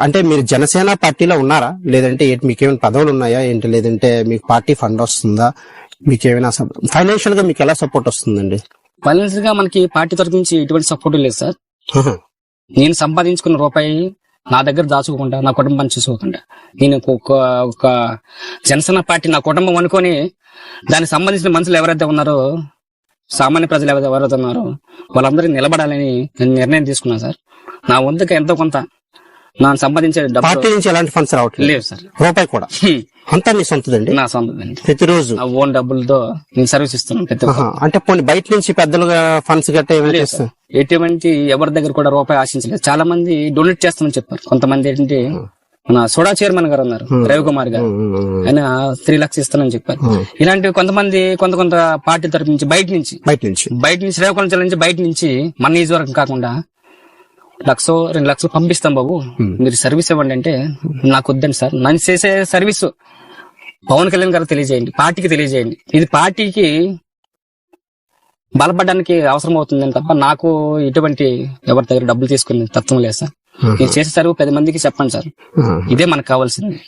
అంటే మీరు జనసేన పార్టీలో ఉన్నారా, లేదంటే మీకేమైనా పదవులు ఉన్నాయా ఏంటి, లేదంటే మీకు పార్టీ ఫండ్ వస్తుందా, మీకేమైనా ఫైనాన్షియల్ గా మీకు ఎలా సపోర్ట్ వస్తుందండి? ఫైనాన్స్ గా మనకి పార్టీ తరఫు నుంచి ఎటువంటి సపోర్ట్ లేదు సార్. నేను సంపాదించుకున్న రూపాయి నా దగ్గర దాచుకోకుండా, నా కుటుంబాన్ని చూసుకోకుండా, నేను ఒక జనసేన పార్టీ నా కుటుంబం అనుకొని దానికి సంబంధించిన మనుషులు ఎవరైతే ఉన్నారో, సామాన్య ప్రజలు ఎవరైతే ఉన్నారో వాళ్ళందరికీ నిలబడాలని నేను నిర్ణయం తీసుకున్నాను సార్. నా వంతుగా ఎంతో కొంత ನಾನು సంపాదించే పార్టీ నుంచి ఎలాంటి ఫండ్స్ రావట్లేదు లేవు సార్, రూపాయి కూడా. అంతా మీ సొంతదండి? నా సొంతదండి. ప్రతిరోజు నా ఓన్ డబ్బులతో నేను సర్వీస్ ఇస్తున్నాను. అంటే పోనీ బయట నుంచి పెద్దలుగా ఫండ్స్ గట్ట ఎటువంటి ఎవరి దగ్గర కూడా రూపాయి ఆశించలేదు. చాలా మంది డొనేట్ చేస్తామని చెప్పారు. కొంతమంది ఏంటంటే మన సోడా చైర్మన్ గారు ఉన్నారు, రవికుమార్ గారు, ఆయన 3 లక్షలు ఇస్తానని చెప్పారు. ఇలాంటివి కొంతమంది కొంత పార్టీ తరపు నుంచి బయట నుంచి శ్రీకాకుళం జిల్లా నుంచి బయట నుంచి మన నియోజకవర్గం కాకుండా 1,00,000-2 లక్షలు పంపిస్తాం బాబు, మీరు సర్వీస్ ఇవ్వండి అంటే నాకు వద్దండి సార్, నేను చేసే సర్వీస్ పవన్ కళ్యాణ్ గారు తెలియజేయండి, పార్టీకి తెలియజేయండి, ఇది పార్టీకి బలపడడానికి అవసరం అవుతుందని తప్ప నాకు ఎటువంటి ఎవరి దగ్గర డబ్బులు తీసుకునే తత్వం లేదు సార్. నేను చేసే సర్వీస్ 10 మందికి చెప్పండి సార్, ఇదే మనకు కావాల్సింది.